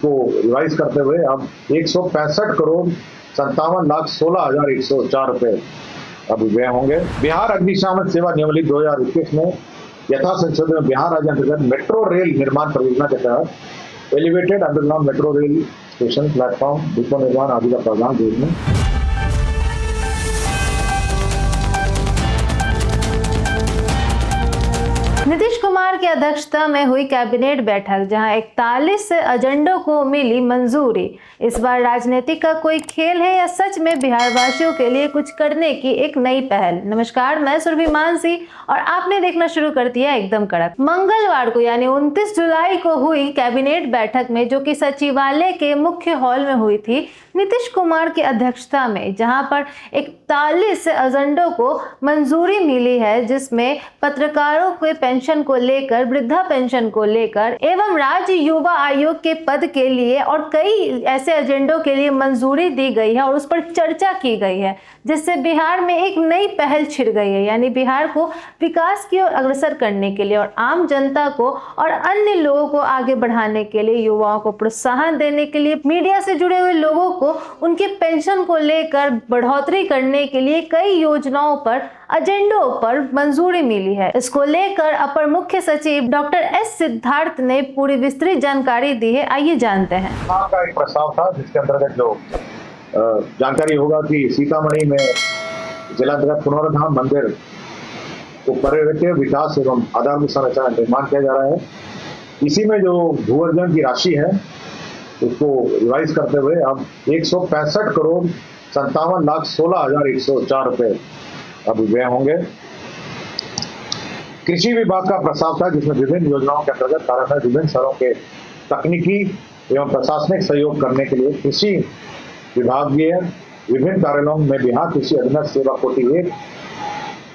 को रिवाइज करते हुए अब 165 करोड़ 57,16,104 रुपए अब व्यय होंगे। बिहार अग्निशमन सेवा नियमावली 2021 में यथा संशोधन में बिहार राज्य अंतर्गत मेट्रो रेल निर्माण परियोजना के तहत elevated underground metro rail station, platform, depot निर्माण आदि का प्रावधान देश में। नीतीश कुमार की अध्यक्षता में हुई कैबिनेट बैठक, जहां 41 एजेंडों को मिली मंजूरी। इस बार राजनीति का कोई खेल है या सच में बिहार वासियों के लिए कुछ करने की एक नई पहल? नमस्कार, मैं सुरभि मानसी और आपने देखना शुरू कर दिया एकदम कड़क। मंगलवार को यानी 29 जुलाई को हुई कैबिनेट बैठक में, जो कि सचिवालय के मुख्य हॉल में हुई थी नीतीश कुमार की अध्यक्षता में, जहां पर 41 एजेंडों को मंजूरी मिली है, जिसमें पत्रकारों के पेंशन को लेकर, वृद्धा पेंशन को लेकर एवं राज्य युवा आयोग के पद के लिए और कई ऐसे एजेंडों के लिए मंजूरी दी गई है और उस पर चर्चा की गई है, जिससे बिहार में एक नई पहल छिड़ गई है। यानी बिहार को विकास की ओर अग्रसर करने के लिए और आम जनता को और अन्य लोगों को आगे बढ़ाने के लिए, युवाओं को प्रोत्साहन देने के लिए, मीडिया से जुड़े हुए लोगों को उनके पेंशन को लेकर बढ़ोतरी करने के लिए कई योजनाओं पर, एजेंडों पर मंजूरी मिली है। इसको लेकर अपर मुख्य सचिव डॉक्टर एस सिद्धार्थ ने पूरी विस्तृत जानकारी दी है। आइए जानते हैं। का एक प्रस्ताव था जिसके अंतर्गत जो जानकारी होगा कि सीतामढ़ी में जिलांतर्गत पुनरुद्धार मंदिर को पर्यवेक्षण विकास एवं आधारभूत संरचना निर्माण किया जा रहा है। इसी में जो भूअर्जन की राशि है उसको रिवाइज करते हुए अब 165 करोड़ 57,16,104 रुपए अब व्यय होंगे। कृषि विभाग का प्रस्ताव था जिसमें विभिन्न योजनाओं के अंतर्गत कार्यान्वयन विभिन्न स्तरों के तकनीकी एवं प्रशासनिक सहयोग करने के लिए कृषि विभागीय विभिन्न कार्यालयों में बिहार कृषि अधीनस्थ सेवा कोटि 1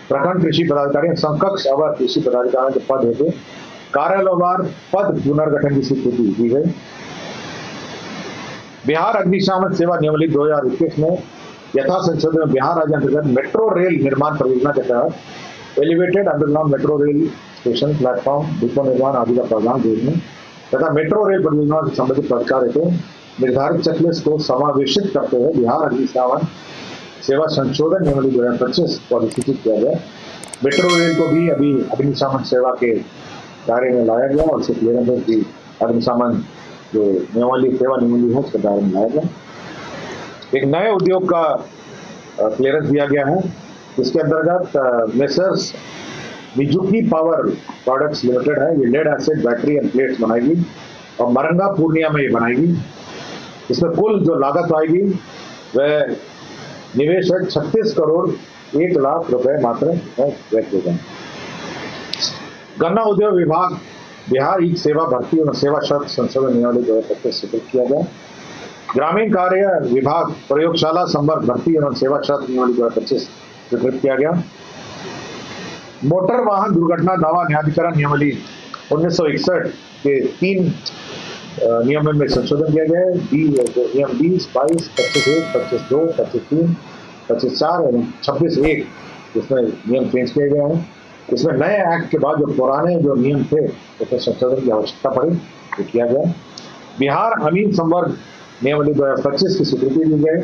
प्रखंड कृषि पदाधिकारी समकक्ष अवर कृषि पदाधिकारी के पद हेतु कार्यालयवार पद पुनर्गठन की स्वीकृति दी गई। बिहार अग्निशमन सेवा नियमावली 2021 में यथा संशोधन में बिहार राज्य अंतर्गत मेट्रो रेल निर्माण परियोजना के तहत elevated underground metro rail station, platform, depot निर्माण आदि का प्रावधान देश में तथा मेट्रो रेल परियोजना से संबंधित अधिकार हेतु निर्धारित चेकलिस्ट को समावेशित करते हुए बिहार अग्निशमन सेवा संशोधन नियमावली 2025 को अधिसूचित किया गया। मेट्रो रेल को भी अभी अग्निशमन सेवा के दायरे में लाया गया और इसे क्लियरेंस की अग्निशमन जो नियमावली सेवा नियमावली है उसके दायरे में लाया गया। एक नए उद्योग का क्लियरेंस दिया गया है, इसके अंतर्गत messrs Mizuki power products limited है, ये lead acid battery and plates बनाएगी और मरंगा पूर्णिया में ये बनाएगी। इसमें कुल जो लागत आएगी वह निवेश है 36 करोड़ 1 लाख रुपए मात्र व्यय किए गए। गन्ना उद्योग विभाग बिहार ई सेवा भर्ती और सेवा शर्त संशोधन नियमावली 2025 स्वीकृत किया गया। ग्रामीण कार्य विभाग प्रयोगशाला संवर्ग भर्ती एवं सेवा शर्त नियमावली 2025 स्वीकृत किया गया। मोटर वाहन दुर्घटना दावा न्यायाधिकरण नियमावली 1961 के 3 नियमों में संशोधन किया गया है। नियम 20, 22, 25(1), 25(2), 25(3), 25(4) एवं 26(1) इसमें नियम चेंज किए गए हैं। इसमें नए एक्ट के बाद जो पुराने जो नियम थे उसमें संशोधन की आवश्यकता पड़ी, तो किया गया। बिहार अमीन संवर्ग नियमावली 2025 की स्वीकृति दी गई।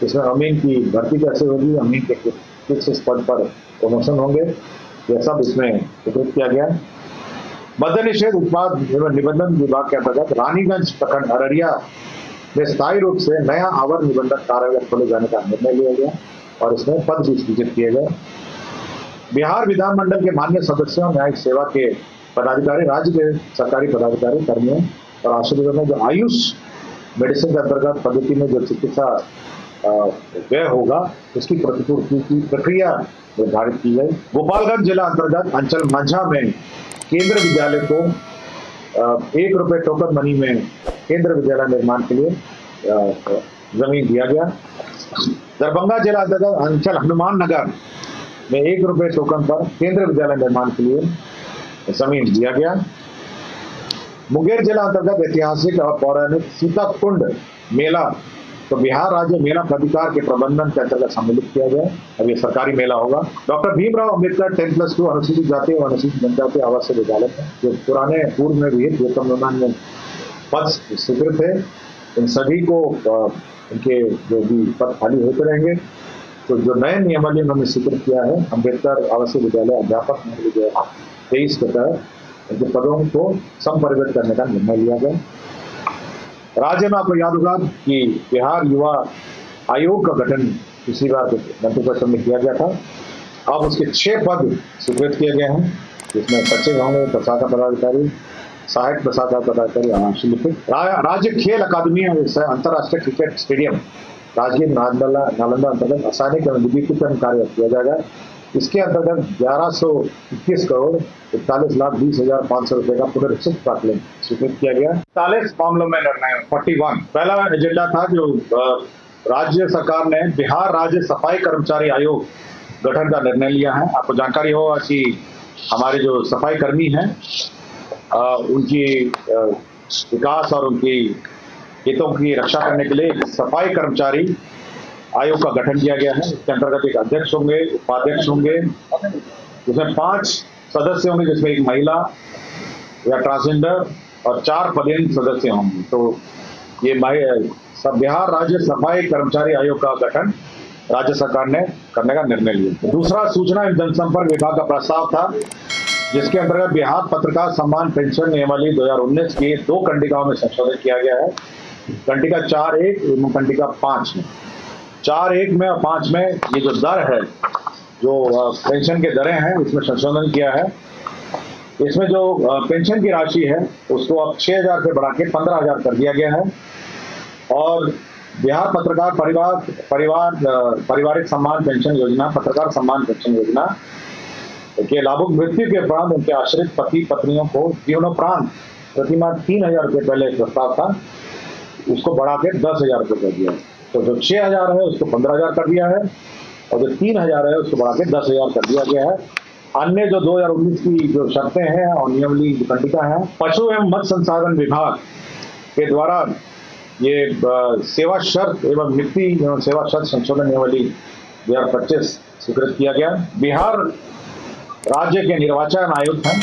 इसमें अमीन की भर्ती कैसे होगी, अमीन के किस पद पर प्रमोशन होंगे, यह सब इसमें स्वीकृत किया गया। मद्य निषेध उत्पाद एवं निबंधन विभाग के अंतर्गत रानीगंज प्रखंड अररिया में स्थायी रूप से नया आवर निबंधन कार्यालय खोले जाने का निर्णय लिया गया और इसमें पद भी सृजित किए गए। बिहार विधानमंडल के मान्य सदस्यों, न्यायिक सेवा के पदाधिकारी, राज्य के सरकारी पदाधिकारी, कर्मियों और आश्रितों में जो आयुष मेडिसिन के अंतर्गत पद्धति में जो चिकित्सा व्यय होगा उसकी प्रतिपूर्ति की प्रक्रिया निर्धारित की गई। गोपालगंज जिला अंतर्गत अंचल मंझा में केंद्र विद्यालय को 1 रुपए टोकन मनी में केंद्र विद्यालय निर्माण के लिए जमीन दिया गया। दरभंगा जिला अंतर्गत अंचल हनुमान नगर में 1 रुपए टोकन पर केंद्र विद्यालय निर्माण के लिए जमीन दिया गया। मुंगेर जिला अंतर्गत ऐतिहासिक और पौराणिक सीताकुंड मेला तो बिहार राज्य मेला प्राधिकार के प्रबंधन के अंतर्गत सम्मिलित किया गया। अब ये सरकारी मेला होगा। डॉक्टर भीमराव अम्बेडकर 10+2 अनुसूचित जाति और अनुसूचित जनजाति आवासीय विद्यालय है जो पुराने पूर्व में भी गौतम नंदन में पद स्वीकृत है, इन सभी को उनके जो भी पद खाली होते रहेंगे। तो जो नए नियमावली उन्होंने स्वीकृत किया है, अम्बेडकर आवासीय विद्यालय अध्यापक नियमावली 23 के तहत उनके पदों को संपरिवर्तित करने का निर्णय लिया गया। राज्य में आपको याद होगा कि बिहार युवा आयोग का गठन पिछली बार मंत्रिपरिषद में किया गया था। अब उसके 6 पद स्वीकृत किए गए हैं, जिसमें सचिव होंगे, प्रशाखा पदाधिकारी, सहायक प्रशाखा पदाधिकारी, आवासीय लिपिक। राज्य खेल अकादमी अंतर्राष्ट्रीय क्रिकेट स्टेडियम राजगीर नालंदा अंतर्गत आसानी का विद्युतीकरण कार्य किया जाएगा। इसके अंतर्गत 1121 करोड़ 41,20,500 रुपए का पुनरीक्षित प्राक्कलन स्वीकृत किया गया। 40 मामलों में निर्णय 41। पहला एजेंडा था जो राज्य सरकार ने बिहार राज्य सफाई कर्मचारी आयोग गठन का निर्णय लिया है। आपको जानकारी होगा कि हमारे जो सफाई कर्मी हैं उनकी विकास और उनकी हितों की रक्षा करने के लिए एक सफाई कर्मचारी आयोग का गठन किया गया है। इसके अंतर्गत एक अध्यक्ष होंगे, उपाध्यक्ष होंगे, जिसमें 5 सदस्य होंगे, जिसमें एक महिला या ट्रांसजेंडर और 4 पदेन सदस्य होंगे। तो ये बिहार राज्य सफाई कर्मचारी आयोग का गठन राज्य सरकार ने करने का निर्णय लिया। दूसरा सूचना एवं जनसंपर्क विभाग का प्रस्ताव था, जिसके अंतर्गत बिहार पत्रकार सम्मान पेंशन नियमावली 2019 की 2 कंडिकाओं में संशोधन किया गया है। कंडिका 4.1 एवं कंडिका 5 में 4.1 में और 5 में ये जो दर है, जो पेंशन के दरें हैं, इसमें संशोधन किया है। इसमें जो पेंशन की राशि है उसको अब 6,000 से बढ़ा के 15,000 कर दिया गया है। और बिहार पत्रकार पारिवारिक सम्मान पेंशन योजना, पत्रकार सम्मान पेंशन योजना के लाभुक मृत्यु के उपरांत उनके आश्रित पति पत्नियों को जीवनोपरांत प्रतिमाह 3,000 रुपये पहले एक प्रस्ताव था, उसको बढ़ा के 10,000 रुपये कर दिया। तो जो 6,000 है उसको 15,000 कर दिया है, और जो 3,000 है उसको बढ़ा के 10,000 कर दिया गया है। अन्य जो 2019 की जो शर्तें हैं और नियमावली कंडिका है, पशु एवं मत्स्य संसाधन विभाग के द्वारा ये सेवा शर्त एवं नियुक्ति एवं सेवा शर्त संशोधन नियमावली 2025 स्वीकृत किया गया। बिहार राज्य के निर्वाचन आयुक्त हैं,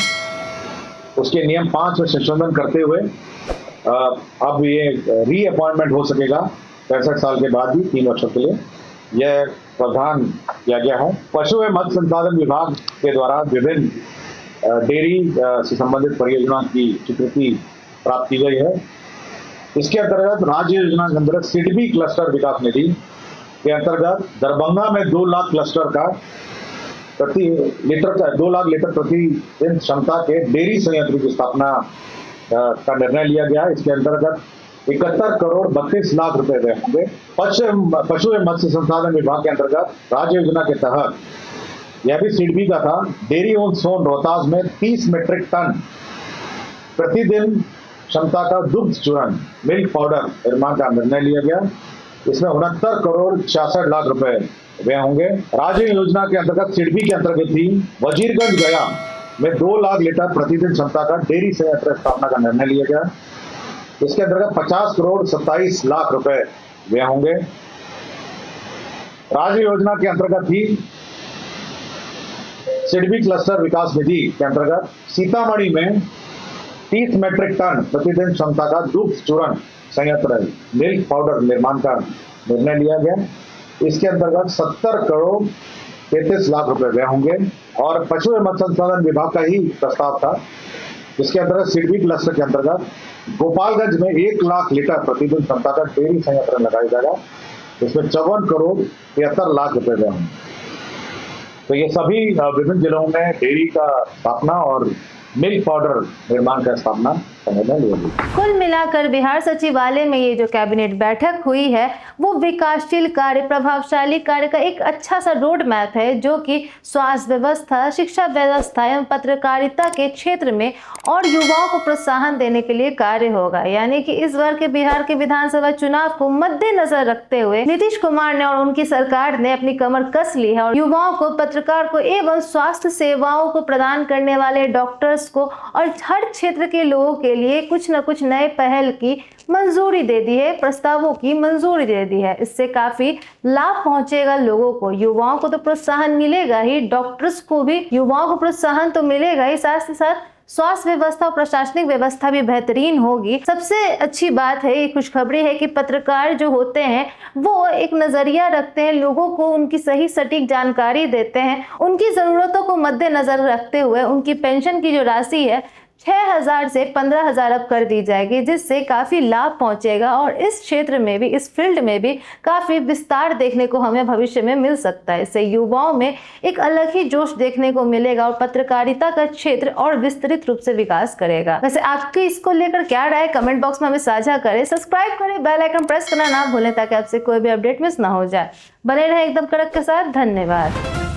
उसके नियम 5 में संशोधन करते हुए अब ये री अपॉइंटमेंट हो सकेगा 65 साल के बाद भी 3 वर्षों के लिए, यह प्रावधान किया गया है। पशु एवं मत्स्य संसाधन विभाग के द्वारा विभिन्न डेयरी से संबंधित परियोजना की स्वीकृति प्राप्त की गई है। इसके अंतर्गत राज्य योजना के अंतर्गत सिडबी क्लस्टर विकास निधि के अंतर्गत दरभंगा में 2 लाख क्लस्टर का 2 लाख लीटर प्रति दिन क्षमता के डेयरी संयंत्र की स्थापना का निर्णय लिया गया। इसके अंतर्गत 71 करोड़ 32 लाख रुपए व्यय होंगे। पशु एवं मत्स्य संसाधन विभाग के अंतर्गत राज्य योजना के तहत यह भी सिडबी का था। डेयरी ओन सोन रोहतास में 30 मीट्रिक टन प्रतिदिन क्षमता का दुग्ध चूर्ण मिल्क पाउडर निर्माण का निर्णय लिया गया। इसमें 69 करोड़ 66 लाख रुपए व्यय होंगे। राज्य योजना के अंतर्गत सिडबी के अंतर्गत ही वजीरगंज गया में 2 लाख लीटर प्रतिदिन क्षमता का डेयरी संयंत्र स्थापना का निर्णय लिया गया। इसके अंतर्गत 50 करोड़ 27 लाख रुपए व्यय होंगे। राज्य योजना के अंतर्गत ही सिडबी क्लस्टर विकास निधि के अंतर्गत सीतामढ़ी में 30 मीट्रिक टन प्रतिदिन क्षमता का दुग्ध चूर्ण संयंत्र मिल्क पाउडर निर्माण का निर्णय लिया गया। इसके अंतर्गत 70 करोड़ 33 लाख रुपए व्यय होंगे। और पशु एवं मत्स्य संसाधन विभाग का ही प्रस्ताव था, जिसके अंतर्गत सिडबी क्लस्टर के अंतर्गत गोपालगंज में 1 लाख लीटर प्रतिदिन क्षमता का डेयरी संयंत्र लगाया जाएगा। इसमें 54 करोड़ 73 लाख रुपए व्यय होंगे। तो ये सभी विभिन्न जिलों में डेयरी का स्थापना और मिल्क पाउडर निर्माण का स्थापना करने में लिया गया। कुल मिलाकर बिहार सचिवालय में ये जो कैबिनेट बैठक हुई है वो विकासशील कार्य, प्रभावशाली कार्य का एक अच्छा सा रोड मैप है, जो कि स्वास्थ्य व्यवस्था, शिक्षा व्यवस्था एवं पत्रकारिता के क्षेत्र में और युवाओं को प्रोत्साहन देने के लिए कार्य होगा। यानी कि इस बार के बिहार के विधानसभा चुनाव को मद्देनजर रखते हुए नीतीश कुमार ने और उनकी सरकार ने अपनी कमर कस ली है और युवाओं को, पत्रकार को एवं स्वास्थ्य सेवाओं को प्रदान करने वाले डॉक्टर्स को और हर क्षेत्र के लोगों के लिए कुछ न कुछ नए पहल की मंजूरी दे दी है, प्रस्तावों की मंजूरी दे दी है। इससे काफी लाभ पहुंचेगा लोगों को, युवाओं को तो प्रोत्साहन मिलेगा ही, डॉक्टर्स को भी युवाओं को प्रोत्साहन तो मिलेगा ही, साथ ही साथ स्वास्थ्य व्यवस्था और प्रशासनिक व्यवस्था भी बेहतरीन होगी। सबसे अच्छी बात है, ये खुशखबरी है कि पत्रकार जो होते हैं वो एक नजरिया रखते हैं, लोगों को उनकी सही सटीक जानकारी देते हैं, उनकी जरूरतों को मद्देनजर रखते हुए उनकी पेंशन की जो राशि है 6,000 से 15,000 अब कर दी जाएगी, जिससे काफ़ी लाभ पहुंचेगा और इस क्षेत्र में भी, इस फील्ड में भी काफ़ी विस्तार देखने को हमें भविष्य में मिल सकता है। इससे युवाओं में एक अलग ही जोश देखने को मिलेगा और पत्रकारिता का क्षेत्र और विस्तृत रूप से विकास करेगा। वैसे आपकी इसको लेकर क्या राय, कमेंट बॉक्स में हमें साझा करें, सब्सक्राइब करें, बेल आइकन प्रेस करना ना भूलें ताकि आपसे कोई भी अपडेट मिस ना हो जाए। बने रहें एकदम कड़क के साथ। धन्यवाद।